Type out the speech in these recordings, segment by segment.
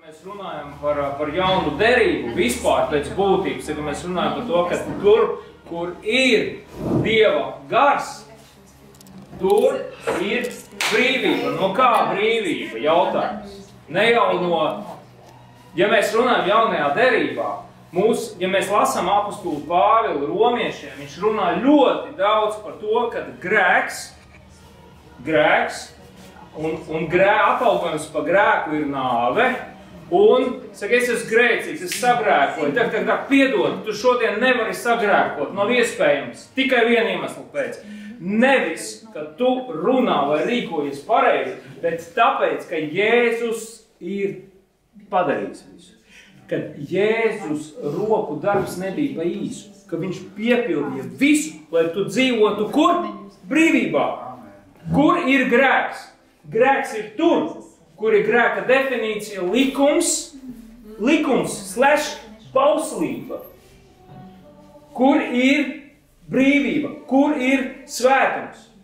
Mēs runājam par jaunu derību vispār pēc būtības, ja mēs runājam par to, ka tur, kur ir Dieva gars, tur ir brīvība. No kā brīvība? Jautājums. Ne jau no, ja mēs runājam jaunajā derībā, ja mēs lasām apostulu Pāvilu romiešiem, viņš runā ļoti daudz par to, ka grēks un atalgojums par grēku ir nāve. Un, saka, es esmu grēcīgs, es sagrēkoju, tā, piedod, tu šodien nevari sagrēkot, nav iespējams, tikai vienu iemeslu pēc. Nevis, ka tu runā vai rīkojies pareizi, bet tāpēc, ka Jēzus ir padarījis visu. Kad Jēzus roku darbs nebija pa īsu, ka viņš piepildīja visu, lai tu dzīvotu kur? Brīvībā. Kur ir grēks? Grēks ir tur, kur ir grēka definīcija likums/bauslība. Kur ir brīvība, kur ir svētums.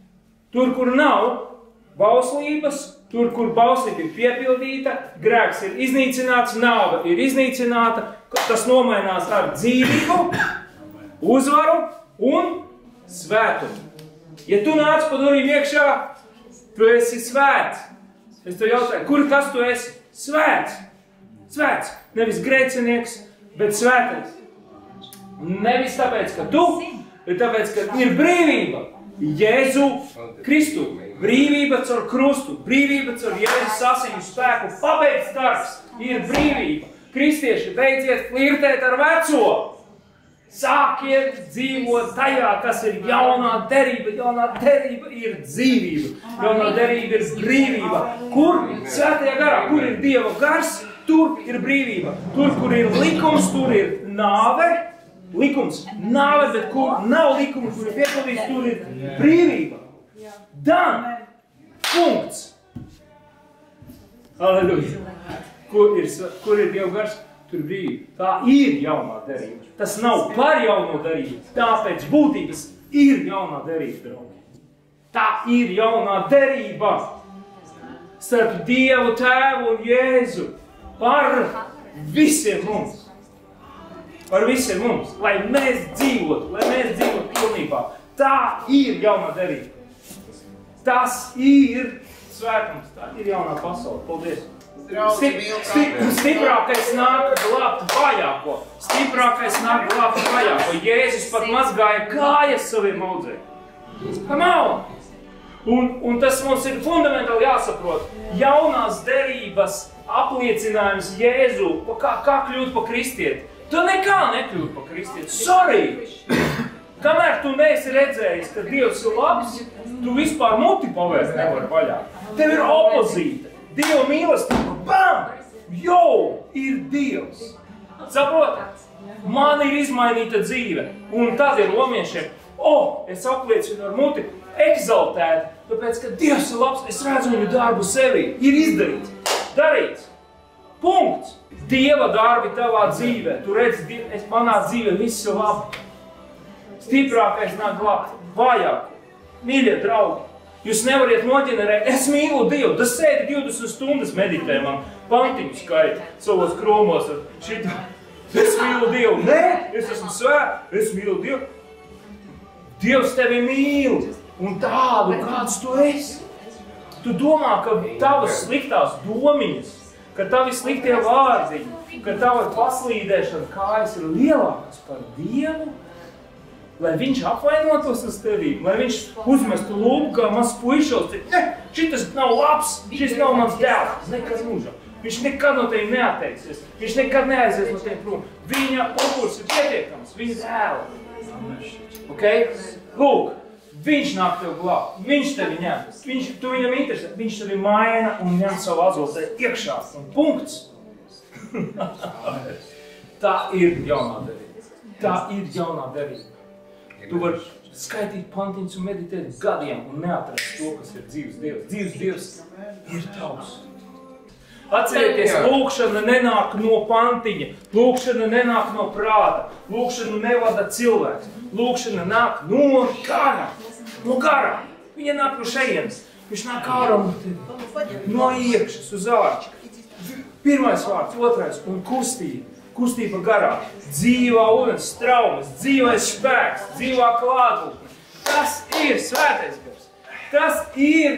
Tur, kur nav bauslības, tur, kur bauslība ir piepildīta, grēks ir iznīcināts, nāve ir iznīcināta, tas nomainās ar dzīvību, uzvaru un svētumu. Ja tu nāc pa durvīm iekšā, tu esi svēts. Es tev jautāju, kur tas tu esi? Svēts. Svēts. Nevis grēcinieks, bet svētais. Nevis tāpēc, ka tu, bet tāpēc, ka ir brīvība. Jēzu Kristu. Brīvība caur krustu. Brīvība caur Jēzus asiņu spēku. Pabeigts darbs. Ir brīvība. Kristieši, beidziet flirtēt ar veco. Sākiet dzīvot tajā, kas ir jaunā derība. Jaunā derība ir dzīvība. Jaunā derība ir brīvība. Kur? Svētajā garā. Kur ir Dieva gars? Tur ir brīvība. Tur, kur ir likums, tur ir nāve. Likums, nāve, bet kur nav likums, kur ir piepildīts, tur ir brīvība. Dan. Punkts. Aleluja. Kur ir Dieva gars? Tur brīvība. Tā ir jaunā derība. Tas nav par jauno derību. Tāpēc būtības ir jaunā derība, draugi. Tā ir jaunā derība starp Dievu Tēvu un Jēzu par visiem mums. Par visiem mums. Lai mēs dzīvotu pilnībā. Tā ir jaunā derība. Tas ir svētums. Tā ir jaunā pasaule. Paldies! Stiprākais nāk glābt vājāko. Stiprākais nāk glābt vājāko. Jēzus pat mazgāja kājas saviem audzēm. Come on! Un tas mums ir fundamentāli jāsaprot. Jaunās derības apliecinājums Jēzu, kā kļūt pa kristieti. Tu nekā nekļūt pa kristieti. Sorry! Kamēr tu neesi redzējis, ka Dievs ir labs, tu vispār muti pavērt nevar vaļā. Tev ir opozīte. Dieva mīlestība, bam! Jo, ir Dievs. Saprotat? Man ir izmainīta dzīve. Un tad ir romiešiem, es apliecinu ar muti, eksaltēti, tāpēc, ka Dievs ir labs, es redzu viņu darbu sevī. Ir izdarīts, darīts. Punkts. Dieva darbi tavā dzīvē. Tu redzi, manā dzīvē viss ir labi. Stiprākais nāk glābt vājāko. Mīļie draugi. Jūs nevariet noģenerēt, es mīlu Dievu, tas sēdi 20 stundas meditē man, pantiņu skaita savos kromos ar šitā. Es mīlu Dievu, nē, es esmu svēt, es mīlu Dievu. Dievs tevi mīl un tādu, kāds tu esi. Tu domā, ka tavas sliktās domiņas, ka tavi sliktie vārdiņi, ka tava paslīdēšana kājas ir lielākas par Dievu. Lai viņš apvainotos uz tevīm, lai viņš uzmestu lūpu kā mazs puišos, ne, šitas nav labs, šis nav mans dēls, nekad mūžam. Viņš nekad no tevi neatteiksies, viņš nekad neaizies no tevi prom. Viņa upurs ir pietiekams, viņa dēla. Ok? Lūk, viņš nāk tev glābt, viņš tevi ņem, tu viņam interesē, viņš tevi maina un ņem savu azotē iekšā. Un punkts. Tā ir jaunā derība. Tā ir jaunā derība. Tu vari skaitīt pantiņus un meditēt gadiem un neatrast to, kas ir dzīves Dievs. Dzīves Dievs ir tavs. Atcerieties, lūkšana nenāk no pantiņa, lūkšana nenāk no prāta, lūkšana nevada cilvēks, lūkšana nāk no gara. No gara. Viņa nāk no šejienes. Viņš nāk ārā no tevi. No iekšas uz ārā. Pirmais vārds, otrais un kustība. Kustība garā. Dzīvā ūdens straumes, dzīvais spēks, dzīvā klātbūtne. Tas ir svētais gars. Tas ir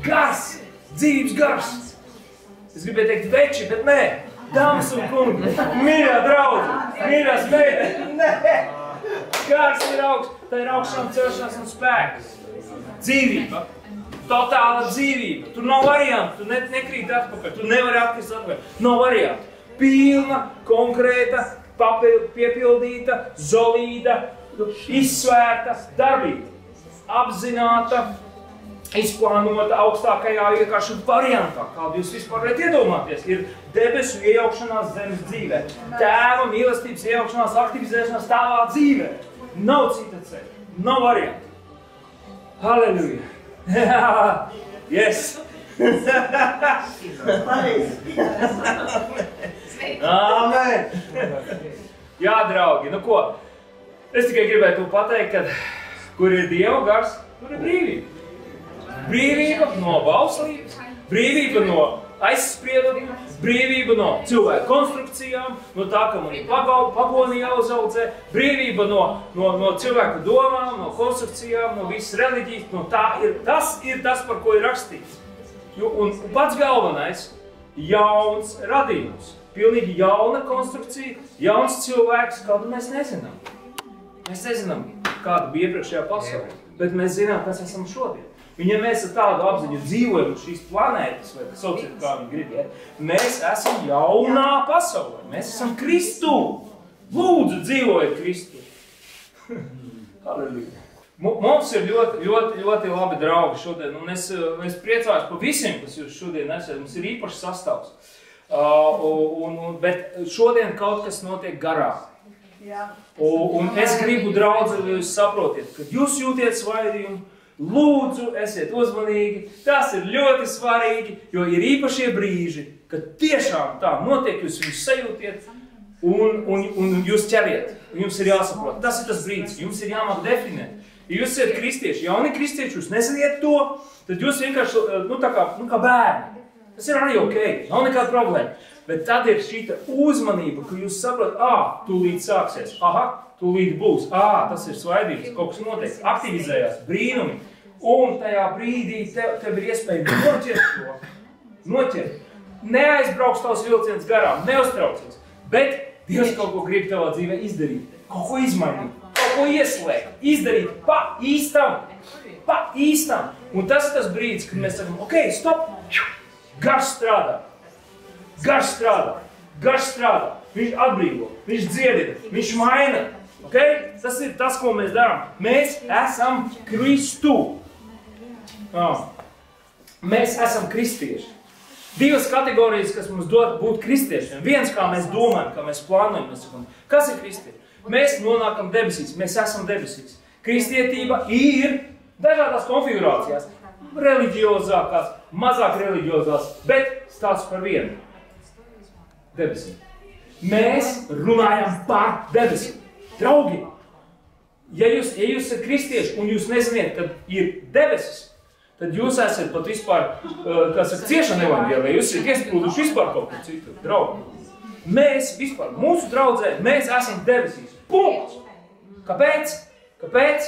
gars, dzīvības gars. Es gribēju teikt veči, bet nē. Dāmas un kungi, mīļā draudze, mīļās meitenes. Gars ir augsts, tā ir augšām celšanās un spēks. Dzīvība, totāla dzīvība. Tur nav variantu, tu nekrīt atpakaļ, tu nevari atkrist atpakaļ. Nav variantu. Pilna, konkrēta, piepildīta, zolīda, izsvērta darbība. Apzināta, izplānota augstākajā vienkārši variantā, kādu jūs vispār varat iedomāties, ir debesu iejaukšanās zemes dzīvē. Tēva mīlestības iejaukšanās, aktivizēšanās tavā dzīvē. Nav cita ceļa, nav variantu. Halleluja! Yes! Amen! Jā, draugi, nu ko? Es tikai gribēju pateikt, ka kur ir Dieva gars, tur ir brīvība. Brīvība no bauslības, brīvība no aizspriedumiem, brīvība no cilvēku konstrukcijām, no tā, ka man ir pagoni jāuzaudzē, brīvība no cilvēku domām, no konstrukcijām, no visas reliģijas, no tā ir tas, par ko ir rakstīts. Un pats galvenais, jauns radījums, pilnīgi jauna konstrukcija, jauns cilvēks, kādu mēs nezinām. Mēs nezinām, kāda bija iepriekšējā pasaulē, bet mēs zinām, kas esam šodien. Un ja mēs ar tādu apziņu dzīvojam uz šīs planētas, vai sauciet, kā viņi grib, mēs esam jaunā pasaulē, mēs esam Kristū. Lūdzu, dzīvojiet Kristū. Halleluja. Mums ir ļoti labi draugi šodien, un es priecājos par visiem, kas jūs šodien esat. Mums ir īpašs sastāvs. Bet šodien kaut kas notiek garā. Un es gribu, draudzi, lai jūs saprotiet, ka jūs jūtiet svaidījumu, lūdzu, esiet uzmanīgi, tas ir ļoti svarīgi, jo ir īpašie brīži, kad tiešām tā notiek, jūs viņus sajūtiet un jūs ķeriet. Jums ir jāsaprot, tas ir tas brīdis, jums ir jāmāk definēt. Ja jūs esat kristieši, jauni kristieši, jūs neziniet to, tad jūs vienkārši, kā bērni. Tas ir arī ok, nav nekāda problēma. Bet tad ir šīta uzmanība, ka jūs saprotat, tūlīt sāksies, tūlīt būs, tas ir svaidības, kaut kas notiek, aktivizējās, brīnumi. Un tajā brīdī tev ir iespēja noķert. Neaizbrauks tavs vilciens garām, neuztraucies. Bet Dievs kaut ko grib tavā dzīvē izdarīt, kaut ko izmainīt, kaut ko ieslēgt, izdarīt pa īstam. Un tas ir tas brīdis, kad mēs sakam, ok, stop, gars strādā. Viņš atbrīvo, viņš dziedina, viņš maina. Okay? Tas ir tas, ko mēs darām. Mēs esam Kristu. Mēs esam kristieši. Divas kategorijas, kas mums dod būt kristiešiem. Viens, kā mēs domājam, kā mēs plānojam. Mēs sakam, kas ir kristieši? Mēs nonākam debesīs, mēs esam debesīs. Kristietība ir dažādās konfigurācijās. Reliģiozākās, mazāk reliģiozās, bet stāsts par vienu. Debesīm. Mēs runājam par debesīm. Draugi, ja jūs esat kristieši un jūs neziniet, kad ir debesis, tad jūs esat pat vispār, ciešana evaņģēlē, jūs esat iesprūduši vispār kaut ko citu. Draugi, mēs vispār, mūsu draudzē, mēs esam debesīs. Punkts! Kāpēc? Tāpēc,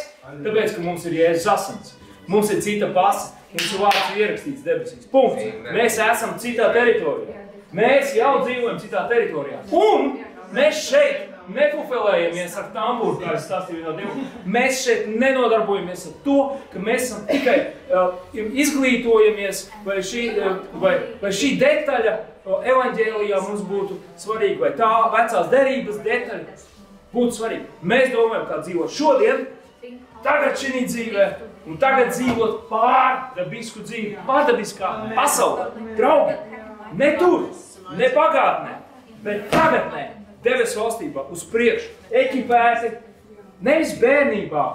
ka mums ir Jēzus asins. Mums ir cita pasa, mums ir vārds ierakstīts debesīs. Punkts! Mēs esam citā teritorijā. Mēs jau dzīvojam citā teritorijā. Un mēs šeit nepufelējamies ar tamburu, kā es stāstīju no Dievu. Mēs šeit nenodarbojamies ar to, ka mēs esam tikai izglītojamies, vai šī detaļa evaņģēlijā mums būtu svarīga, vai tā vecās derības detaļa būtu svarīga. Mēs domājam, kā dzīvot šodien, tagad šī dzīvē, un tagad dzīvot pārdabisku dzīvi, pārdabiskā pasaulē. Draugi, ne tur, ne pagātnē, bet tagadnē. Debesu valstībā uz priekšu, ekipēti, nevis bērnībā,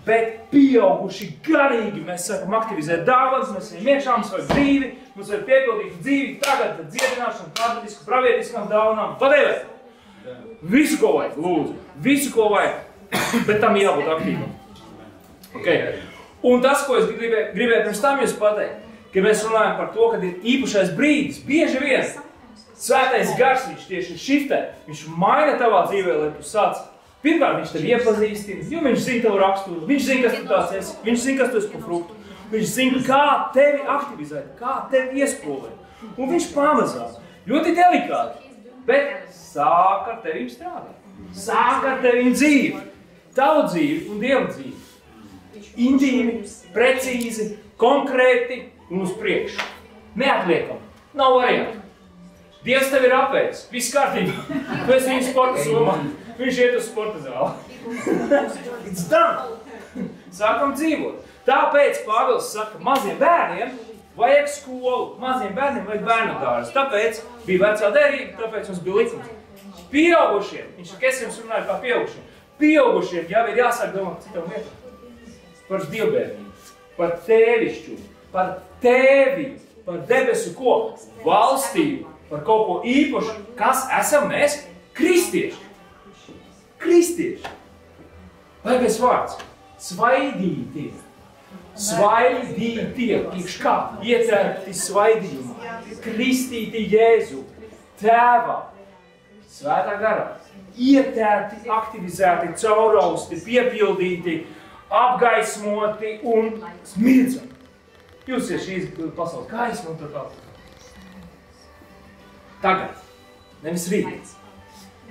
bet pieauguši garīgi. Mēs sākam aktivizēt dāvanas, mēs esam iekšā, mums vajag dzīvi, mums vajag piepildīt dzīvi, tagad dziedināšanu, pārdatisku, pravietiskām dāvanām, whatever. Visu, ko vajag, lūdzu, visu, ko vajag, bet tam jābūt aktīvam. Okay. Un tas, ko es gribēju pirms tam jūs pateikt, Kad mēs runājam par to, kad ir īpašais brīdis, bieži vien Svētais Gars, viņš tieši šiftē, viņš maina tavā dzīvē, lai tu sāc. Pirmkārt, viņš tevi iepazīstina, jo viņš zina tavu raksturu, viņš zina, kas tu tāds esi, viņš zina, kas tu esi par fruktu. Viņš zina, kā tevi aktivizēt, kā tevi iespolēt. Un viņš pamazās, ļoti delikāti, bet sāk ar tevim strādāt. Sāk ar tevim dzīvi, tavu dzīvi un Dieva dzīvi. Intīmi, precīzi, konkrēti un uz priekšu. Neatliekam, nav variantu. Dievs tevi ir apēdis, viss kārtībā. Tu esi viņa sporta somā, viņš iet uz sporta zāli. It's done. Sākam dzīvot. Tāpēc Pāvils saka, maziem bērniem vajag skolu, maziem bērniem vajag bērnu dārzu. Tāpēc bija vecā derība, tāpēc mums bija likums. Pieaugušiem, viņš saka, es jums runāju par pieaugušiem. Pieaugušiem jau ir jāsāk domāt citam lietam. Par dievbērnību, par tēvišķu, par tēvi, par debesu ko? Valstību, par kaut ko īpašu. Kas esam mēs? Kristieši. Kristieši. Baigais vārds. Svaidītie. Svaidītie. Priekš kā? Ietērti svaidījumā. Kristīti Jēzu. Tēvā. Svētā garā. Ietērti, aktivizēti, caurausti, piepildīti, apgaismoti un smirdzami. Jūs esat šīs pasaules gaisma un tā. Tagad, nevis rīt,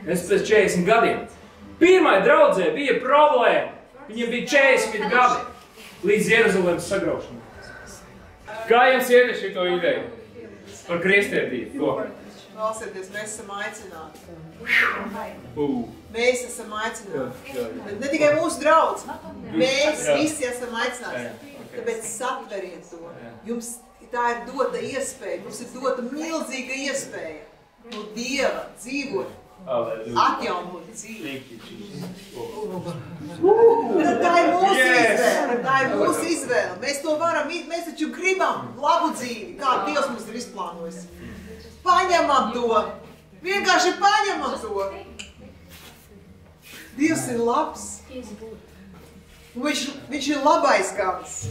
nevis pēc 40 gadiem. Pirmai draudzē bija problēma. Viņiem bija 40 gadi līdz Jeruzalemes sagraušanai. Kā jums iet ar šito ideju par kristietību? Ko? Klausieties, mēs esam aicināti. Mēs esam aicināti. Bet ne tikai mūsu draudz. Mēs visi esam aicināti. Tāpēc satveriet to. Jums tā ir dota iespēja. Mums ir dota milzīga iespēja no Dieva dzīvot, atjaunot dzīvi. Tā ir mūsu izvēle. Tā ir mūsu izvēle. Mēs to varam, mēs taču gribam labu dzīvi, kā Dievs mums ir izplānojis. Paņemam to. Vienkārši paņemam to. Dievs ir labs. Viņš ir labais gans.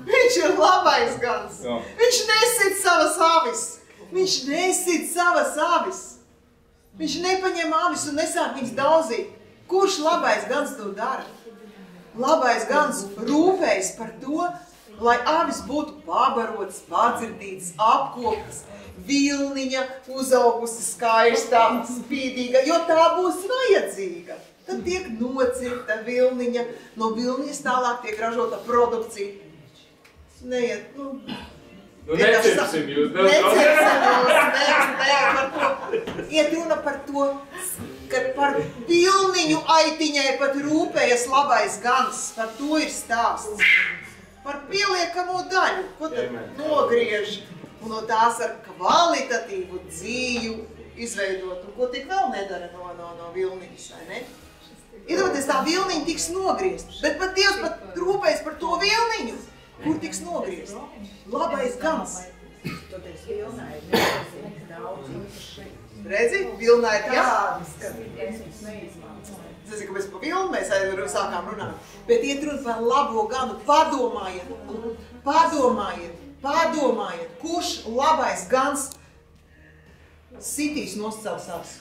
Viņš ir labais gans. Viņš nesit savas avis. Viņš nesit savas avis. Viņš nepaņem avis un nesāk viņas daudzīt. Kurš labais gans to dara? Labais gans rūpējas par to, lai avis būtu pabarotas, padzirdītas, apkoptas, vilniņa uzaugusi skaistā, spīdīga, jo tā būs vajadzīga. Tad tiek nocirta vilniņa, no vilniņas tālāk tiek ražota produkcija. Neiet, necirpsim jūs. Necirpsim par to. Iet runa par to, ka par vilniņu aitiņai pat rūpējas labais gans. Par to ir stāsts. Par pieliekamo daļu, ko tad nogriež un no tās ar kvalitatīvu dzīvu izveidot. Un ko tik vēl nedara no vilniņas, vai ne? Iedomāties, tā vilniņa tiks nogriezt, bet pat Dievs pat rūpējas par to vilniņu. Kur tiks nogriezt? Labais gans. Redzi? Vilnā ir tādas, ka... Es nezinu, kāpēc pa vilnu mēs sākām runāt. Bet iet runa par labo ganu. Padomājiet, kurš labais gans sitīs nost savas savas?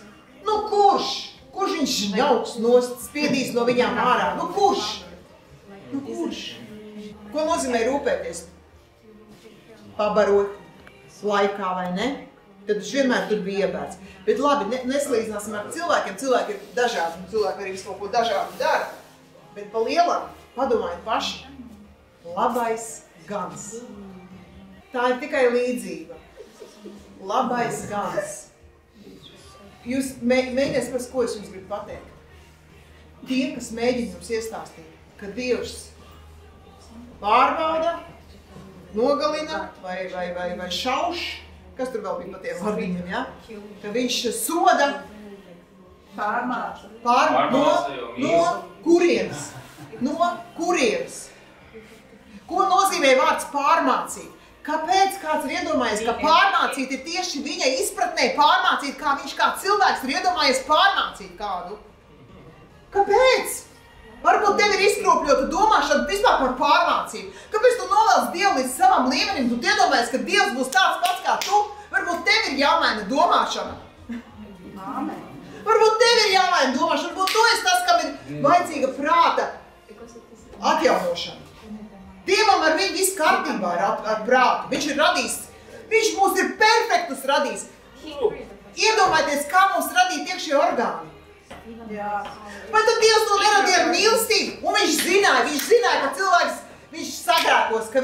Nu kurš? Kurš viņš ņauks nost, spiedīs no viņām ārā? Nu kurš? Ko nozīmē rūpēties? Pabarot laikā vai ne? Tad viņš vienmēr tur bija iebērts. Bet labi, neslīdzināsim ar cilvēkiem. Cilvēki ir dažādi, cilvēki arī visu kaut ko dažādi dara. Bet pa lielam, padomājiet paši, labais gans. Tā ir tikai līdzība. Labais gans. Jūs mēģinies pēc, ko es jums gribu pateikt. Tie, kas mēģina jums iestāstīt, ka Dievs pārbauda, nogalina vai šauš, kas tur vēl bija pa tiem vārdiņiem, ja? Ka viņš soda no kurienes? No kurienes? Ko nozīmē vārds pārmācīt? Kāpēc kāds ir iedomājies, ka pārmācīt ir tieši viņa izpratnē pārmācīt, kā viņš kā cilvēks ir iedomājies pārmācīt kādu? Kāpēc? Varbūt tev ir izkropļota domāšana vispār par pārmācību. Kāpēc tu novelc Dievu līdz savam līmenim? Tu iedomājies, ka Dievs būs tāds pats kā tu? Varbūt tev ir jāmaina domāšana. Amen. Varbūt tev ir jāmaina domāšana. Varbūt tu esi tas, kam ir vajadzīga prāta atjaunošana. Dievam ar viņu viss kārtībā ar prātu. Viņš ir radījis. Viņš mūs ir perfektus radījis. Iedomājieties, kā mums radīt iekšie orgāni. Jā. Vai tad Dievs to neradīja ar mīlestību? Un viņš zināja, ka cilvēks, viņš sagrēkos, ka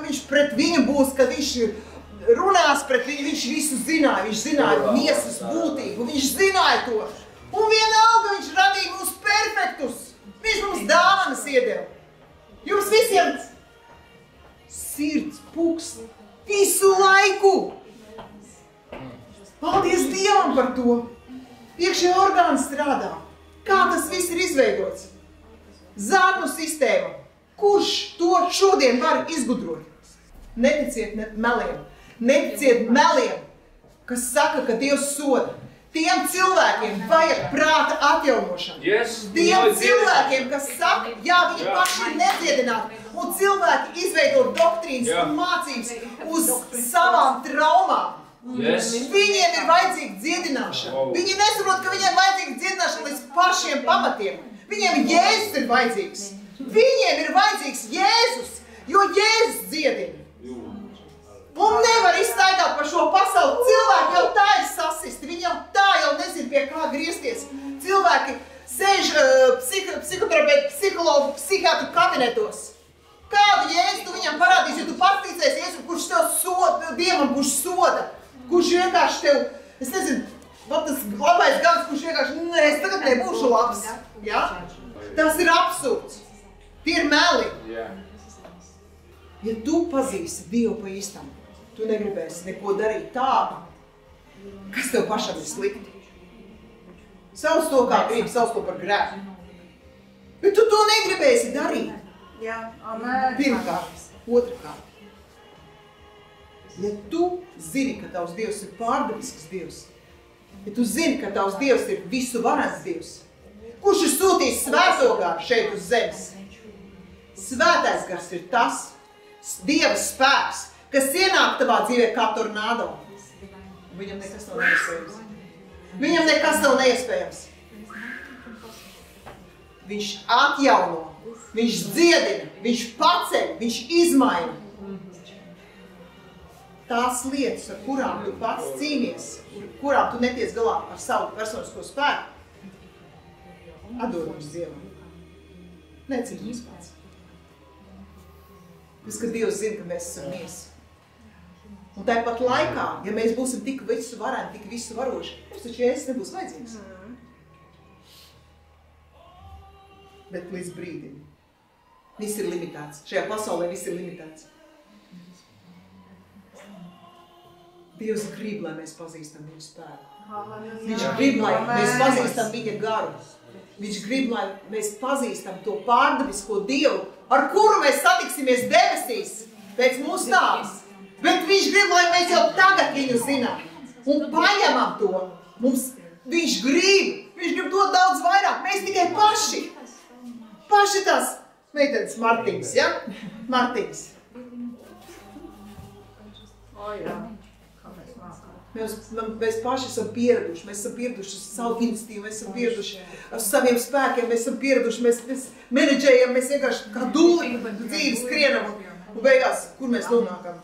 viņš pret viņu būs, ka viņš runās pret viņu, viņš visu zināja. Viņš zināja miesas būtību, viņš zināja to. Un vienalga viņš radīja mūs perfektus. Viņš mums dāvanas iedeva. Jums visiem sirds puks visu laiku. Paldies Dievam par to. Iekšējie orgāni strādā. Kā tas viss ir izveidots? Zārnu sistēma. Kurš to šodien var izgudrot? Neticiet meliem. Neticiet meliem, kas saka, ka Dievs soda. Tiem cilvēkiem vajag prāta atjaunošanu. Tiem cilvēkiem, kas saka, jā, viņi paši ir nedziedināti. Un cilvēki izveido doktrīnas un mācības uz savām traumām. Viņiem ir vajadzīga dziedināšana. Viņi nesaprot, ka viņiem vajadzīga dziedināšana līdz pašiem pamatiem. Viņiem Jēzus ir vajadzīgs. Viņiem ir vajadzīgs Jēzus, jo Jēzus dziedina. Un nevar izstaigāt par šo pasauli. Cilvēki jau tā ir sasisti. Viņi jau nezin pie kā griezties. Cilvēki sēž psihoterapeiti, psihologu, psihiatru kabinetos. Kādu Jēzu tu viņam parādīsi, jo tu paticēsi Jēzu, kurš tev soda, Dievam, kurš soda. Kurš vienkārši tev, es nezinu, tas labais gads, kurš vienkārši, es tagad nebūšu labs. Ja? Tas ir absurds. Tie ir meli. Ja tu pazīsti Dievu pa īstam, tu negribēsi neko darīt tādu, kas tev pašam ir slikti. Sauc to kā gribi, sauc to par grēku. Bet tu to negribēsi darīt. Jā, amen. Pirmkārt, otrkārt. Ja tu zini, ka tavs Dievs ir pārdabisks Dievs, ja tu zini, ka tavs Dievs ir visu varens Dievs, kurš ir sūtījis svēto garu šeit uz zemes, svētais gars ir tas Dieva spēks, kas ienāk tavā dzīvē kā tornado. Viņam nekas nav neiespējams. Viņam nekas nav neiespējams. Viņš atjauno, viņš dziedina, viņš paceļ, viņš izmaina. Tās lietas, ar kurām tu pats cīnies, kurām tu neties galā ar savu personisko spēku, atdod mums Dievam. Necīk mums pats. Viss, ka Dievs zina, ka mēs esam miesi. Un tāpat laikā, ja mēs būsim tik visu vareni, tik visu varoši, mums taču Jēzus nebūs vajadzīgs. Bet līdz brīdim. Viss ir limitēts. Šajā pasaulē viss ir limitēts. Dievs grib, lai mēs pazīstam viņu spēku. Viņš grib, lai mēs pazīstam viņa garu. Viņš grib, lai mēs pazīstam to pārdabisko Dievu, ar kuru mēs satiksimies debesīs pēc mūsu nāves. Bet viņš grib, lai mēs jau tagad viņu zinām un paņemam to. Viņš grib dot daudz vairāk. Mēs tikai paši tās meitenes Martīns, ja? Martīns. O, jā. Mēs paši esam pieraduši, mēs esam pieraduši uz savu iniciatīvu, mēs esam pieraduši uz saviem spēkiem, mēs esam pieraduši, mēs menedžējam, mēs vienkārši kā dūli dzīvi skrienam un beigās, kur mēs nonākam?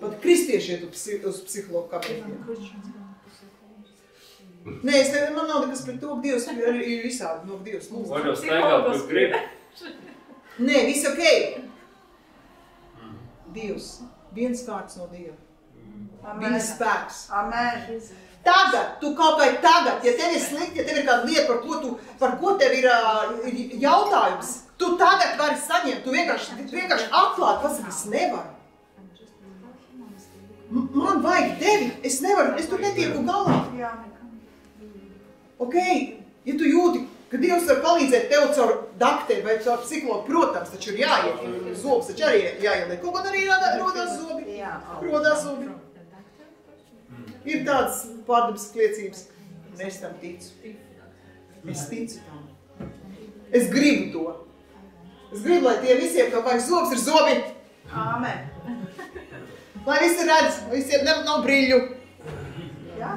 Pat kristieši iet uz psihologu kabinetiem. Nē, man nav nekas pret to, ka Dievs ir visādi, no Dievs lūdzu. Vaļo staigāt, kas grib. Nē, viss ok. Dievs, viens vārds no Dieva. Viņa spēks. Amen. Tagad, tu kaut vai tagad, ja tev ir slikti, ja tev ir kāda lieta, par ko tev ir jautājums, tu tagad vari saņemt, tu vienkārši atklāt, pasaki, es nevaru. Man vajag tevi, es nevaru, es tur netieku galā. Ok, ja tu jūti, ka Dievs var palīdzēt tev caur dakteri vai caur psihologu, protams, taču ir jāiet, zobs taču arī jāieliek. Kaut gan arī rodās zobi. Ir tādas pārdabiskas liecības. Un es tam ticu. Es ticu tam. Es gribu to. Es gribu, lai tie visiem kaut kāds zobs ir zobi. Āmen. Lai visi redz, visiem nav brīļu. Jā.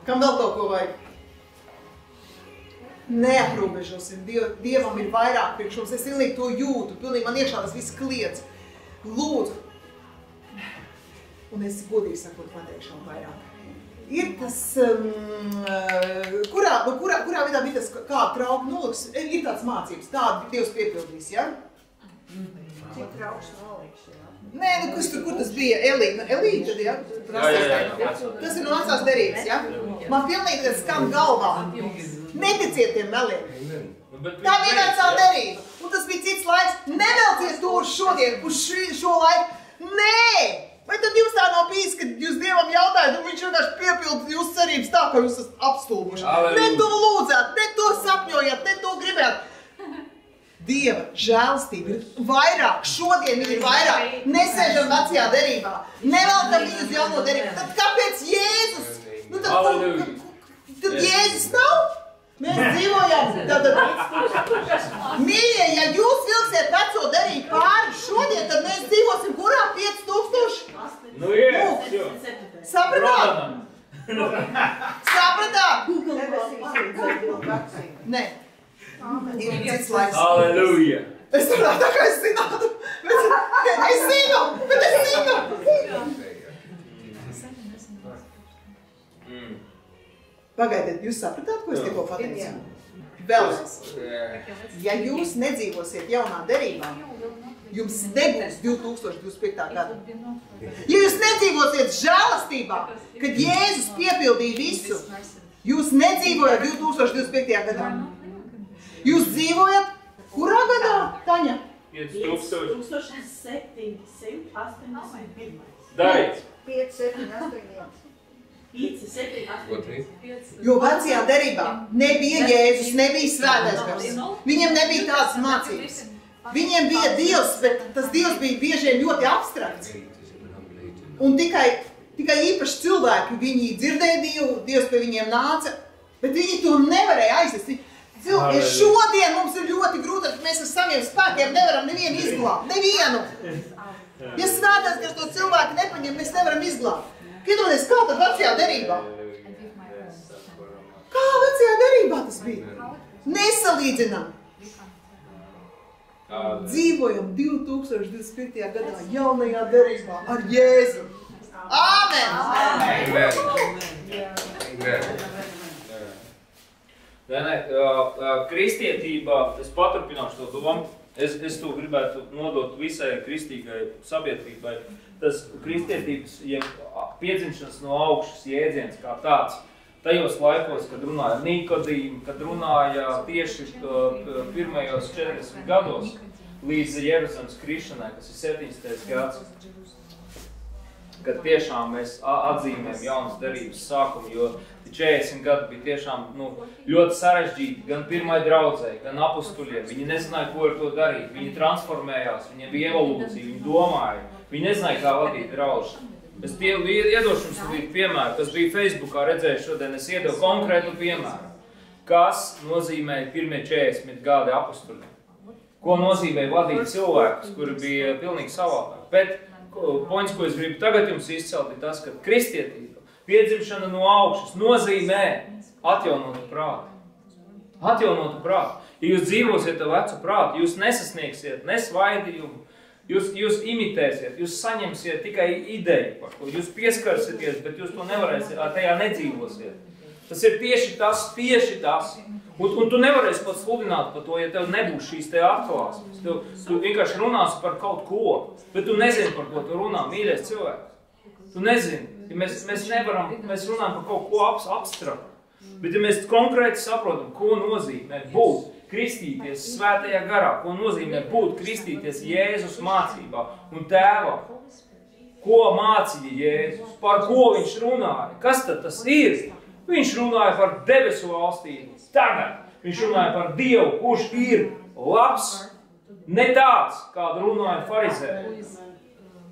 Kam vēl kaut ko vajag? Neaprobežosim. Dievam ir vairāk priekš mums. Es pilnīgi to jūtu. Pilnīgi man iekšā tas viss kliedz. Lūdzu. Un es godīgi sakot pateikšu vēl vairāk. Ir tas, kurā vidā bija tas, kā trauku noliks, ir tāds mācības, tādu Dievs piepildīs, ja? Cik trauks noliks, jā. Nē, kur tas bija? Elīte, ja? Tas ir no vecās derības, ja? Man pilnīgi tas skan galvā. Neticiet tiem meliem. Tā bija vecā derība. Un tas bija cits laiks. Nevelcies to uz šodien, uz šo laiku. Nē! Vai tad jums tā nav bijis, kad jūs Dievam jautājat, un viņš vienkārši piepilda jūsu cerības tā, ka jūs esat apstulbuši? Ne to lūdzāt, ne to sapņojāt, ne to gribējāt. Dieva žēlastība ir vairāk, šodien viņa ir vairāk. Nesēžam vecajā derībā, neveltam viņu uz jauno derību. Tad kāpēc Jēzus? Nu tad Jēzus nav? Mēs dzīvojam. Mīļie, ja jūs vilksiet veco derību pāri šodien, tad mēs dzīvosim kurā 5000? Nu, jā. Sapratāt? Sapratāt? Nē. Ir cits laiks. Halleluja. Es runāju tā, kā es zinātu. Es zinu, bet es zinu. Pagaidiet, jūs sapratāt, ko es tikko pateicu? Vēlreiz. Ja jūs nedzīvosiet jaunā derībā, jums nebūs 2025. gada. Ja jūs nedzīvosiet žēlastībā, kad Jēzus piepildīja visu, jūs nedzīvojat 2025. gadā. Jūs dzīvojat kurā gadā, Taņa? 1781. Darīt. 5, 7, 8. Jo vecajā derībā nebija Jēzus, nebija svētais gars. Viņiem nebija tādas mācības. Viņiem bija Dievs, bet tas Dievs bija biežiem ļoti abstrakts. Un tikai īpaši cilvēki, viņi dzirdēja Dievu, Dievs pie viņiem nāca, bet viņi to nevarēja aizvest. Ja šodien mums ir ļoti grūti, ka mēs ar saviem spēkiem nevaram nevienu izglābt. Nevienu! Ja svētais gars to cilvēku nepaņem, mēs nevaram izglābt. Iedomājieties, kā tad vecajā derībā? Kā vecajā derībā tas bija? Nesalīdzinām. Dzīvojam 2025. gadā jaunajā derībā ar Jēzu. Āmen! Kristietība, es paturpināšu to domu, es to gribētu nodot visai kristīgai sabiedrībai. Tas kristietības piedzimšanas no augšas jēdziens kā tāds, tajos laikos, kad runāja Nikodīmu, kad runāja tieši pirmajos 40 gados līdz Jeruzalemes krišanai, kas ir 17. gads, kad tiešām mēs atzīmējam jaunas derības sākumu, jo 40 gadi bija tiešām ļoti sarežģīti gan pirmai draudzei, gan apustuļiem. Viņi nezināja, ko ar to darīt, viņi transformējās, viņiem bija evolūcija, viņi domāja. Viņi nezināja, kā vadīt draugu. Es iedošu jums piemēru, kas bija Facebookā, redzēju šodien, es iedodu konkrētu piemēru. Kas nozīmēja pirmie 40 gadi apustuļiem? Ko nozīmēja vadīt cilvēkus, kuri bija pilnīgi savādāk? Bet points, ko es gribu tagad jums izcelt, ir tas, ka kristietība, piedzimšana no augšas nozīmē atjaunotu prātu. Atjaunotu prātu. Ja jūs dzīvosiet ar vecu prātu, jūs nesasniegsiet nesvaidījumu, jūs imitēsiet, jūs saņemsiet tikai ideju par to, jūs pieskarsities, bet jūs to nevarēsiet, tajā nedzīvosiet. Tas ir tieši tas. Un tu nevarēsi pat sludināt par to, ja tev nebūs šīs te atklāsmes. Tu vienkārši runāsi par kaut ko, bet tu nezini, par ko tu runā, mīļais cilvēks. Tu nezini. Ja mēs runājam par kaut ko abstraktu. Bet ja mēs konkrēti saprotam, ko nozīmē būt kristīties svētajā garā, ko nozīmē būt kristīties Jēzus mācībā un tēvā, ko mācīja Jēzus, par ko viņš runāja, kas tad tas ir? Viņš runāja par debesu valstību. Tagad viņš runāja par Dievu, kurš ir labs, ne tāds, kādu runāja farizēji.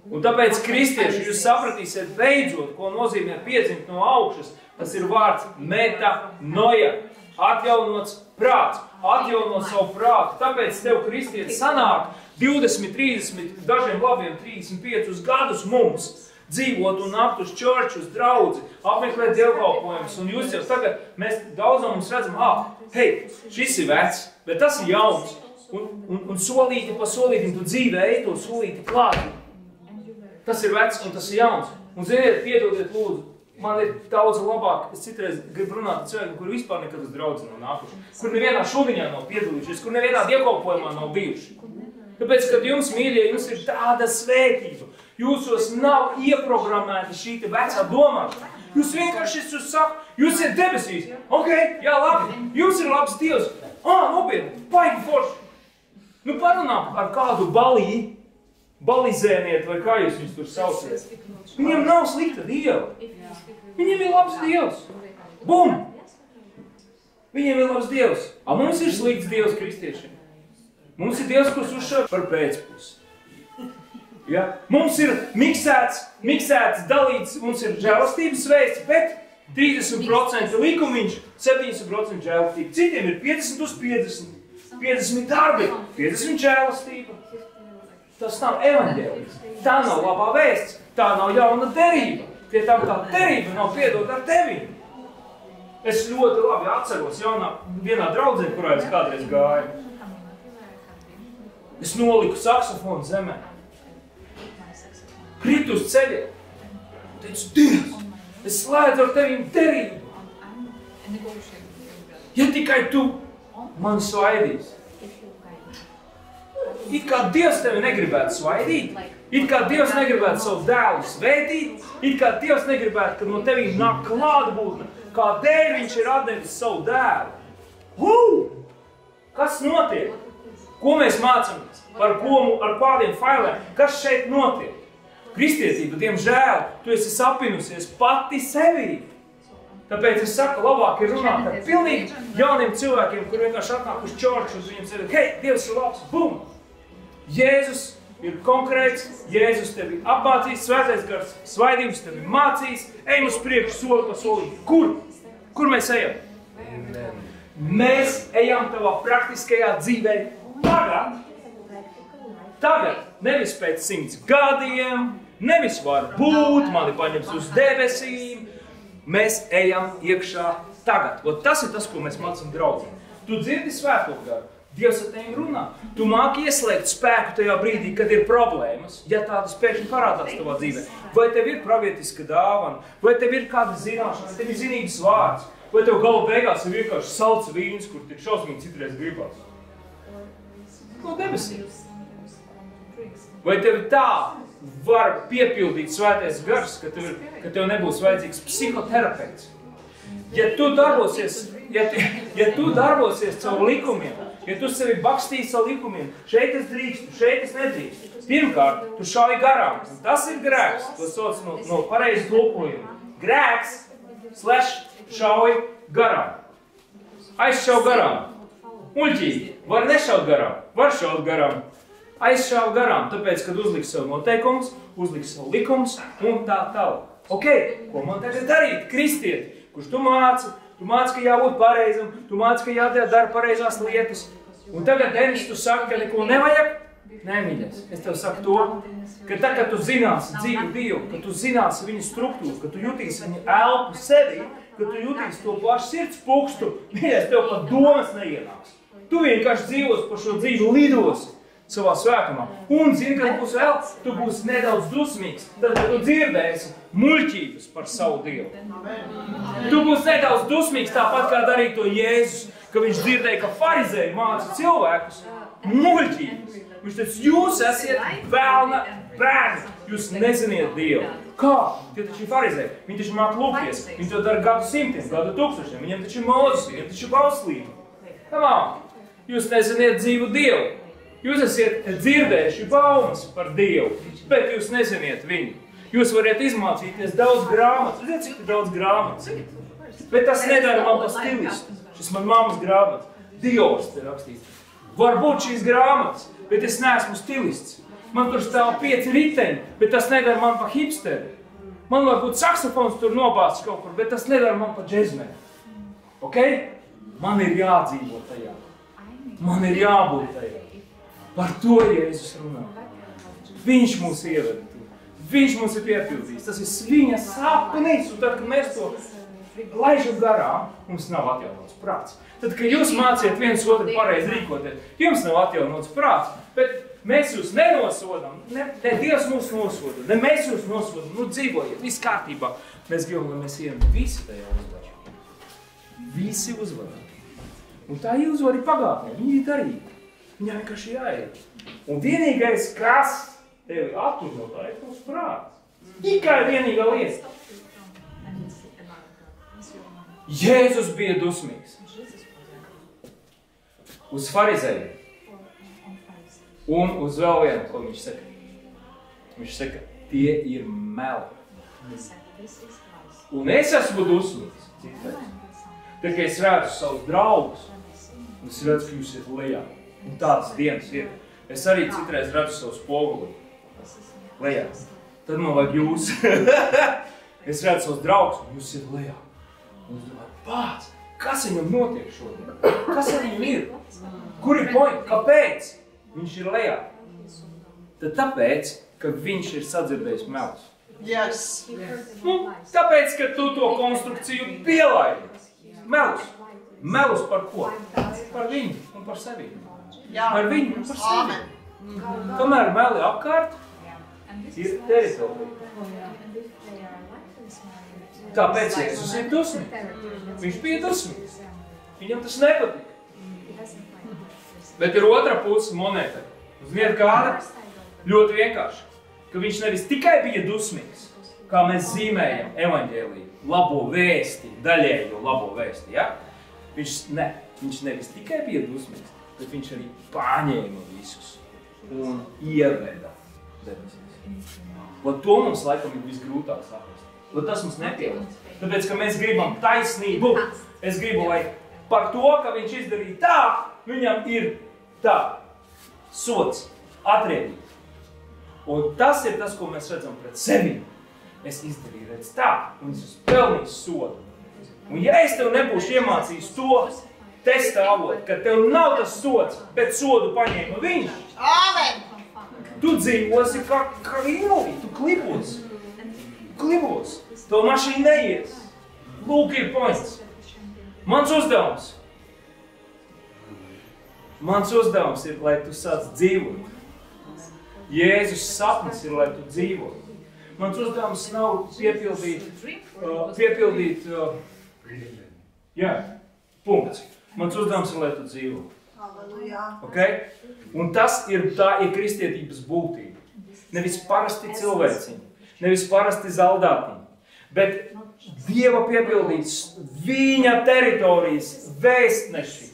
Un tāpēc, kristieši, jūs sapratīsiet beidzot, ko nozīmē piedzimt no augšas. Tas ir vārds metanoja, atjaunots prāts, atjaunot savu prātu. Tāpēc tev, kristieši, sanāk 20, 30, dažiem labiem 35 gadus mums dzīvot un nākt uz čurču, uz draudzi, apmeklēt dievkalpojumus. Un jūs jau tagad, mēs daudzam mums redzam, hei, šis ir vecs, bet tas ir jauns. Un solīti pa solītim tu dzīvē ej to solīti klāt. Tas ir vecs un tas ir jauns. Un ziniet, piedodiet lūdzu, man ir daudz labāk. Es citreiz gribu runāt ar cilvēkiem, kur vispār nekad uz draudzi nav nākuši. Kur nevienā šudiņā nav piedalījušies, kur nevienā dievkalpojumā nav bijuši. Tāpēc, kad jums, mīļie, jums ir tāda svētība, jūsos nav ieprogrammēta šī te vecā domāšana. Jūs vienkārši esat saka, jūs esat debesīs. Ok, jā, labi, jums ir labs Dievs. Nopietni, baigi forši. Nu parunā ar kādu balizēniet, vai kā jūs viņus tur sauciet. Viņam nav slikta Dieva. Viņam ir labs Dievs. Bum! Viņam ir labs Dievs. Mums ir slikts Dievs kristiešiem. Mums ir Dievs, kurš uzšauj par pēcpusi. Ja? Mums ir miksēts, dalīts, mums ir žēlastības veids, bet 30% likumiņš, 70% žēlastība. Citiem ir 50 uz 50. 50 darbi, 50 žēlastība. Tas nav evaņģēlijs. Tā nav labā vēsts. Tā nav jauna derība. Pie tam tā derība nav piedot ar tevi. Es ļoti labi atceros vienā draudzē, kurā es kādreiz gāju. Es noliku saksofonu zemē. Kritu uz ceļiem. Teicu, Dievs, es slēdzu ar tevīm derību. Ja tikai tu mani svaidīs. It kā Dievs tevi negribētu svaidīt, it kā Dievs negribētu savu dēlu svētīt, it kā Dievs negribētu, ka no tevīm nāk klātbūtne, kādēļ viņš ir atdevis savu dēlu. Kas notiek? Ko mēs mācāmies? Ar kādiem failiem? Kas šeit notiek? Kristietība, diemžēl, tu esi sapinusies pati sevī. Tāpēc es saku, labāk ir runāt ar pilnīgi jauniem cilvēkiem, kur vienkārši atnāk uz čorču, uz viņiem saka, hei, Dievs ir labs, bum! Jēzus ir konkrēts, Jēzus tevi apmācīs, svētais gars, svaidības tevi mācīs, ejam uz priekšu soli pa solī. Kur mēs ejam? Mēs ejam tavā praktiskajā dzīvē tagad, nevis pēc 100 gadiem, nevis var būt, mani paņems uz debesīm. Mēs ejam iekšā tagad. Tas ir tas, ko mēs mācam draudzē. Tu dzirdi svēto garu, Dievs ar tevi runā. Tu māki ieslēgt spēku tajā brīdī, kad ir problēmas, ja tādas pēkšņi parādās tavā dzīvē. Vai tev ir pravietiska dāvana, vai tev ir kāda zināšana, vai tev ir zinības vārds, vai tev gala beigās ir vienkārši salds vīns, kur tik šausmīgi citreiz gribās. No debesīm. Vai tev tā var piepildīt svētais gars, ka tev nebūs vajadzīgs psihoterapeits? Ja tu darbosies caur likumiem, ja tu sevi bakstīsi caur likumiem, šeit es drīkstu, šeit es nedrīkstu. Pirmkārt, tu šauji garām. Tas ir grēks. To sauc no pareizi tulkojuma. Grēks / šauji garām. Aizšauj garām. Muļķīgi. Var nešaut garām. Var šaut garām. Aizšauj garām, tāpēc, kad uzliks savu noteikumus, uzliks savu likumus un tā tālāk. Ok, ko man tagad darīt? Kristieti, kurš tu māci, ka jābūt pareizam, tu māci, ka jādara pareizās lietas. Un tagad, Denis, tu saki, ka neko nevajag? Nē, mīļais, es tev saku to, ka tā, kad tu zināsi dzīvu Dievu, ka tu zināsi viņa struktūru, ka tu jutīsi viņa elpu sevi, ka tu jutīsi to pašu sirds pukstu, mīļais, tev pat domas neienāks. Tu vienkārši dzīvos par šo dzīvi lidosi savā svētumā. Un zini, kad būs vēl, tu būsi nedaudz dusmīgs, tad tu dzirdēsi muļķības par savu Dievu. Tu būsi nedaudz dusmīgs, tāpat kā darīja to Jēzus, ka viņš dzirdēja, ka farizēji māca cilvēkus muļķības. Viņš teica, jūs esiet vēlna bērni, jūs neziniet Dievu. Kā? Tie taču ir farizēji, viņi taču māk lūgties, viņi to dara gadu simtiem, gadu tūkstošiem, viņiem taču ir Mūzes, viņiem taču ir bauslība. Kamā? Jūs neziniet dzīvu Dievu. Jūs esat dzirdējuši baumas par Dievu, bet jūs neziniet viņu. Jūs variet izmācīties daudz grāmatas. Ziniet, cik ir daudz grāmatas? Bet tas nedara man pa stilistu. Šis man mammas grāmatas. Dievs te rakstīts. Varbūt šīs grāmatas, bet es neesmu stilists. Man tur stāv 5 riteņi, bet tas nedara man pa hipsteri. Man varbūt saksofons tur nobāzts kaut kur, bet tas nedara man pa džezmeni. Ok? Man ir jādzīvo tajā. Man ir jābūt tajā. Par to Jēzus runā. Viņš mūs ieveda tur. Viņš mums ir piepildījis. Tas ir viņa sapnis. Un tad, kad mēs to laižam garām, mums nav atjaunots prāts. Tad, kad jūs māciet viens otru pareizi rīkoties, jums nav atjaunots prāts. Bet mēs jūs nenosodam. Ne Dievs mūs nosoda. Ne mēs jūs nosodam. Nu, dzīvojiet. Viss kārtībā. Mēs gribam, lai mēs ejam visi tajā uzvarā. Visi uzvarā. Un tā ir uzvara pagātnē. Viņi ir darīja. Viņā vienkārši jāiet. Un vienīgais, kas tevi attur no tā, ir tavs prāts. Tikai vienīgā lieta. Jēzus bija dusmīgs. Uz farizējiem. Un uz vēl vienu, ko viņš saka. Viņš saka, tie ir meli. Un es esmu dusmīgs. Tad, kad es redzu savus draugus, un es redzu, ka jūs iet lejā. Un tādas dienas ir. Es arī citreiz redzu savu spoguli. Lejā. Tad man vajag jūs. Es redzu savus draugus, un jūs iet lejā. Un es domāju, pāc, kas viņam notiek šodien? Kas ar viņam ir? Kur ir point? Kāpēc viņš ir lejā? Tad tāpēc, ka viņš ir sadzirdējis melus. Yes. Nu, tāpēc, ka tu to konstrukciju pielaidi. Melus. Melus par ko? Par viņu un par sevi. Jā. Par viņu un par sevi. Amen. Tomēr meli apkārt ir teritorija. Tāpēc Jēzus ir dusmīgs. Viņš bija dusmīgs. Viņam tas nepatika. Bet ir otra puse monētai. Ziniet kāda? Ļoti vienkārši. Ka viņš nevis tikai bija dusmīgs, kā mēs zīmējam evaņģēliju, labo vēsti, daļējo labo vēsti, ja? Viņš nevis tikai bija dusmīgs, bet viņš arī pārņēma visus un ieveda debesīs. To mums laikam ir visgrūtāk saprast. Tas mums nepielikts. Tāpēc, ka mēs gribam taisnību. Es gribu, lai par to, ka viņš izdarīja tā, viņam ir tā sods, atriebīgi. Un tas ir tas, ko mēs redzam pret sevi. Es izdarīju redz tā, un es esmu pelnījis sodu. Un ja es tev nebūšu iemācījis to testa avotu, ka tev nav tas sods, bet sodu paņēma viņš, Āmen! tu dzīvosi kā ilgi, tu klibos. Klibos. Tev mašīna neies. Lūk ir points. Mans uzdevums ir, lai tu sāc dzīvot. Jēzus sapnis ir, lai tu dzīvo. Mans uzdevums nav piepildīt punkts. Mans uzdevums ir, lai tu dzīvo. Okay? Un tā ir kristietības būtība. Nevis parasti cilvēciņi, nevis parasti zaldātiņi, bet Dieva piepildīts viņa teritorijas vēstneši.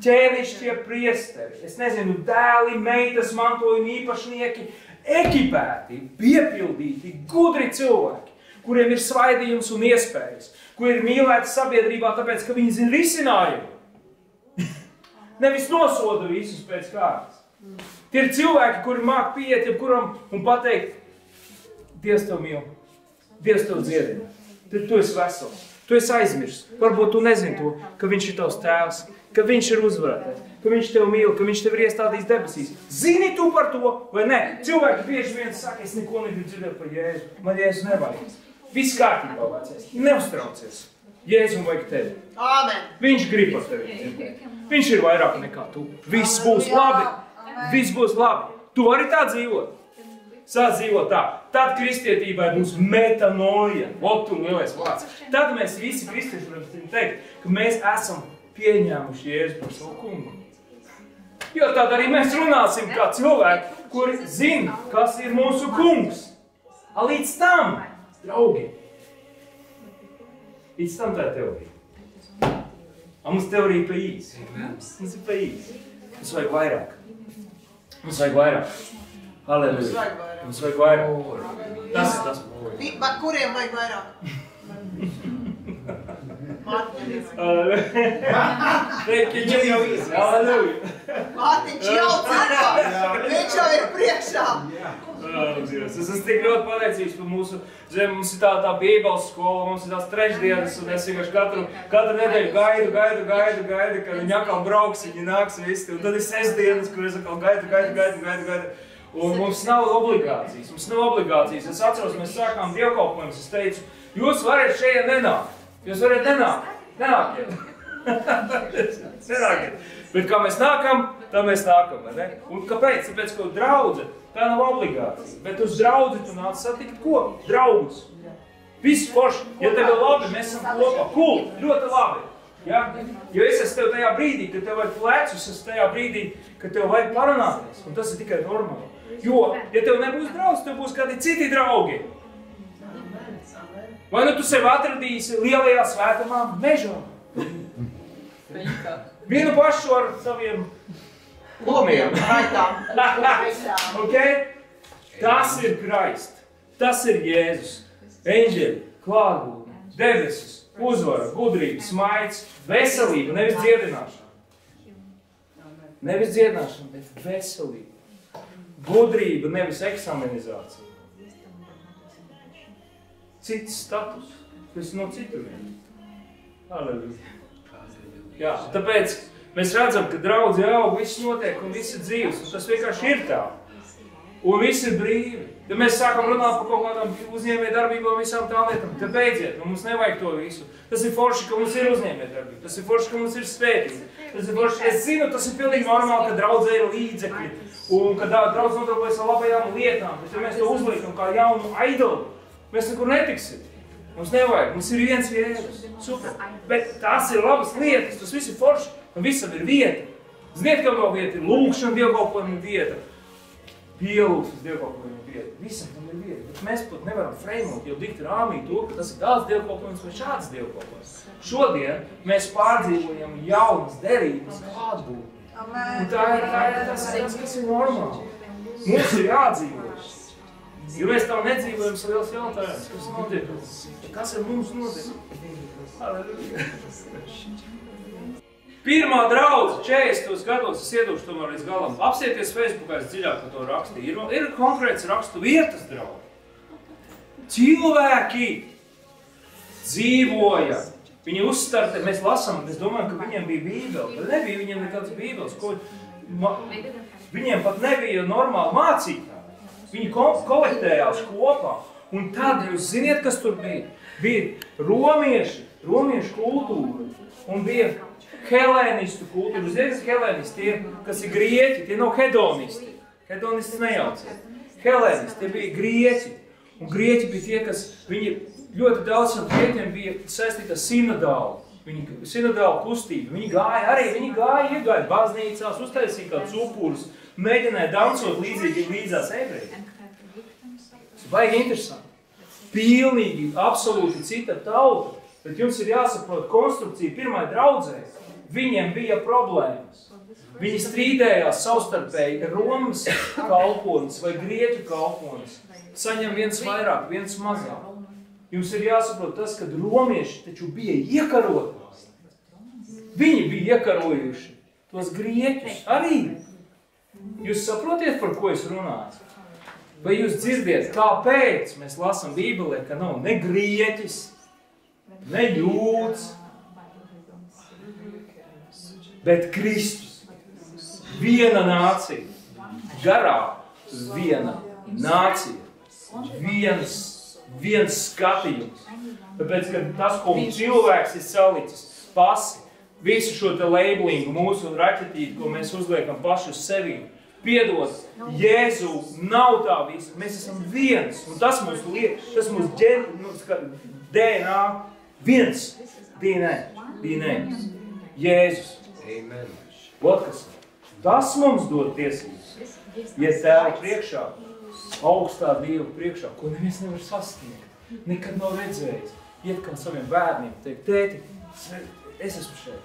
Ķēnišķie priesteri, es nezinu, dēli, meitas, mantojumi, īpašnieki, ekipēti, piepildīti, gudri cilvēki, kuriem ir svaidījums un iespējas, kuri ir mīlēti sabiedrībā, tāpēc, ka viņi zina risinājumu. Nevis nosoda visus pēc kārtas. Tie ir cilvēki, kuri māk pieiet jebkuram un pateikt, Dievs tev mīl, Dievs tev dziedina, tad tu esi vesels, tu esi aizmirsts. Varbūt tu nezini to, ka viņš ir tavs tēvs, ka viņš ir uzvarētājs, ka viņš tev mīl, ka viņš tev ir iestādījis debesīs. Zini tu par to, vai ne? Cilvēki bieži vien saka, es neko negribu dzirdēt par Jēzu. Man Jēzu nevajag. Viss kārtībā, vecais. Neuztraucies. Jēzum vajag tevi. Āmen. Viņš grib par tevi dzirdēt. Viņš ir vairāk nekā tu. Viss būs labi. Viss būs labi. Tu vari tā dzīvot. Sāc dzīvot tā. Tad kristietībai būs metanoja. Tu lielais vārds. Tad mēs visi kristieši varam teikt, ka mēs esam pieņēmuši Jēzu par savu kungu. Jo tad arī mēs runāsim kā cilvēki, kuri zina, kas ir mūsu kungs. Līdz tam, draugi, līdz tam tā ir teorija. Mums teorija pa īsi. Mums ir pa īsi. Mums vajag vairāk. Mums vajag vairāk. Halleluja. Mums vajag vairāk. Tas ir tas. Kuriem vajag vairāk? Halleluja. Mārtiņš jau ceļā, viņš jau ir priekšā. Es esmu tik ļoti pateicīgs par mūsu, mums ir tā bībeles skola, mums ir tās trešdienas, un es vienkārši katru nedēļu gaidu, kad viņi atkal brauks, viņi nāks un visi, un tad ir sestdienas, kur es atkal gaidu. Un mums nav obligācijas, Es atceros, mēs sākām dievkalpojumus, es teicu, jūs varat šeit nenākt, nenākiet. Bet kā mēs nākam, tā mēs nākam, vai ne? Un kāpēc? Tāpēc, ka draudze, tā nav obligācija. Bet uz draudzi tu nāc satikt ko? Draugus. Viss forši. Ja tev ir labi, mēs esam kopā. Cool, ļoti labi. Ja? Jo es esmu tev tajā brīdī, kad tev vajag plecus, es esmu tajā brīdī, kad tev vajag parunāties. Un tas ir tikai normāli. Jo, ja tev nebūs draugs, tev būs kādi citi draugi. Vai nu tu sev atradīsi lielajā svētumā mežā? Vienu pašu ar saviem lomiem. Okay? Tas ir Kraist. Tas ir Jēzus. Eņģeļi, klātbūtne, debesis, uzvara, gudrība, smaids, veselība, nevis dziedināšana. Nevis dziedināšana, bet veselība. Gudrība, nevis eksaminizācija. Cits status, kas no cituriem. Halleluja. Jā, tāpēc mēs redzam, ka draudzi aug, viss notiek un viss ir dzīves, un tas vienkārši ir tā. Un viss ir brīvi. Ja mēs sākam runāt par kaut kādām uzņēmējdarbībām, visām tām lietām, tad beidziet, mums nevajag to visu. Tas ir forši, ka mums ir uzņēmējdarbība, tas ir forši, ka mums ir svētība. Tas ir forši, es zinu, tas ir pilnīgi normāli, ka draudzē ir līdzekļi, un ka draudz nodarbojas ar labajām lietām, bet ja mēs to uzliekam kā jaunu idolu, mēs nekur netiksim. Mums nevajag, mums ir viens Jēzus. Super. Bet tās ir labas lietas, tas viss ir forši, un visam ir vieta. Ziniet, kā vēl vieta ir lūkšana dievkalpojuma vieta, pielūgsmes dievkalpojuma vieta. Visam tam ir vieta. Bet mēs pat nevaram freimot, jau dikt rāmī to, ka tas ir tāds dievkalpojums vai šāds dievkalpojums. Šodien mēs pārdzīvojam jaunas derības klātbūtni. Un tā ir tas, kas ir normāli. Mums ir jādzīvo. Jo mēs tā nedzīvojam, tas liels jautājums, kas notiek. Kas ar mums notiek? Halleluja. Pirmā draudze 40. gados, es iedošu tomēr līdz galam. Apsieties Facebookā, es dziļāk par to rakstīju. Ir konkrēts rakstu vietas draudze. Cilvēki dzīvoja. Viņi uzstartē, mēs lasām, mēs domājam, ka viņiem bija bībeli. Bet nebija viņiem nekāds bībeles. Viņiem pat nebija normāli mācītāji. Viņi kolektējās kopā. Un tad jūs ziniet, kas tur bija? Bija romiešu kultūra un bija helēnistu kultūra. Jūs zināt, helēnisti, tie, kas ir grieķi, tie nav hedonisti. Hedonistis nejauciet. Helēnisti, tie bija grieķi. Un grieķi bija tie, kas, viņi ļoti daudz no grieķiem bija saistīti ar sinodālu kustību. Viņi gāja baznīcās, uztaisīja kādus upurus, mēģināja dancot līdzīgi līdzās ebreji. Tas ir baigi interesanti. Pilnīgi, absolūti cita tauta, bet jums ir jāsaprot konstrukcija pirmai draudzē. Viņiem bija problēmas. Viņi strīdējās savstarpēji Romas kalponis vai grieķu kalponis. Saņem viens vairāk, viens mazāk. Jums ir jāsaprot tas, ka romieši taču bija iekaroti. Viņi bija iekarojuši tos grieķus arī. Jūs saprotiet, par ko es runāju? Vai jūs dzirdiet, kāpēc mēs lasām Bībelē, ka nav ne grieķis, ne jūds, bet Kristus. Viena nācija, garā viena nācija, viens skatījums. Tāpēc, ka tas, ko cilvēks ir salicis, pasi, visu šo te labelingu, mūsu raķetīti, ko mēs uzliekam paši uz sevi, piedod, Jēzu nav tā visa, mēs esam viens, un tas mūsu DNA, viens DNA, Jēzus. Amen. Otkas, tas mums dod tiesības, iet tēva priekšā, augstā Dieva priekšā, ko neviens nevar sasniegt, nekad nav redzējis, iet kā saviem bērniem, teikt, tēti, es esmu šeit,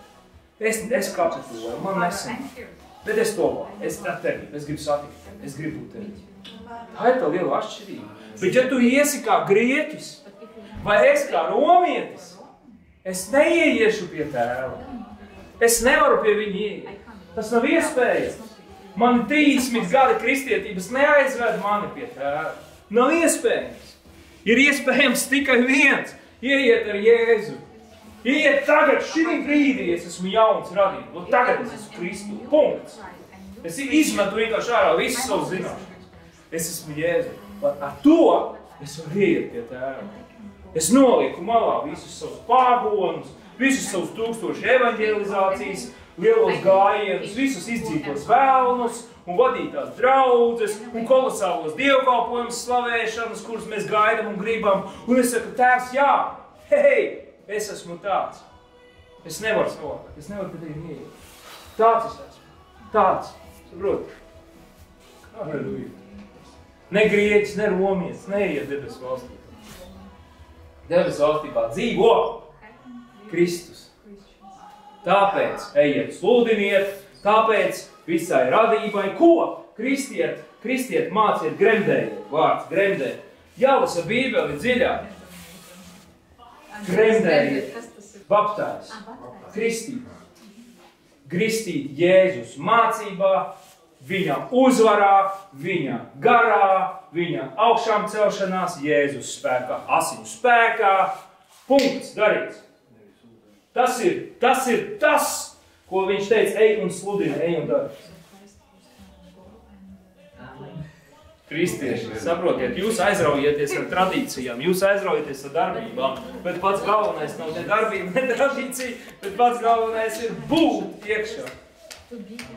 es kapituloju, man nesanāk. Bet es to varu, es ar tevi, es gribu satikt, es gribu būt tevi. Tā ir tā liela atšķirība. Bet ja tu iesi kā grieķis, vai es kā romietis, es neieiešu pie tēva. Es nevaru pie viņa ieiet. Tas nav iespējams. Mani 30 gadi kristietības neaizved mani pie Tēva. Nav iespējams. Ir iespējams tikai viens. Ieiet ar Jēzu. Ieiet tagad, šī brīdī es esmu jauns radījums. Un tagad es esmu Kristu. Punkts. Es izmetu vienkārši ārā visu savu zināšanas. Es esmu Jēzu. Ar to es varu ieiet pie Tēva. Es nolieku malā visus savus pāgonus, visus savus 1000 evaņģelizācijas, lielos gājienus, visus izdzītos vēlnus un vadītās draudzes un kolosālos dievkalpojumus slavēšanas, kurus mēs gaidām un gribam. Un es saku, Tēvs, jā, hei, es esmu tāds. Es nevaru savādāk, es nevaru pie tevi ieiet. Tāds es esmu. Tāds. Saproti? Halleluja. Ne grieķis, ne romietis, neiet debesu valstībā. Debesu valstībā dzīvo Kristus. Tāpēc ejiet sludiniet, tāpēc visai radībai, ko? Kristiet māciet gremdējiet, vārds gremdēt. Jālasa Bībeli dziļāk. Gremdējiet, baptēs, kristīt. Gristīt Jēzus mācībā, viņa uzvarā, viņa garā, viņa augšām celšanās, Jēzus spēkā, asiņu spēkā. Punkts darīts. Tas ir tas, ko viņš teica, ej un sludini, ej un dari. Kristieši, saprotiet, jūs aizraujieties ar tradīcijām, jūs aizraujieties ar darbībām, bet pats galvenais nav ne darbība, ne tradīcija, bet pats galvenais ir būt iekšā.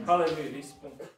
Halleluja, viss punkts.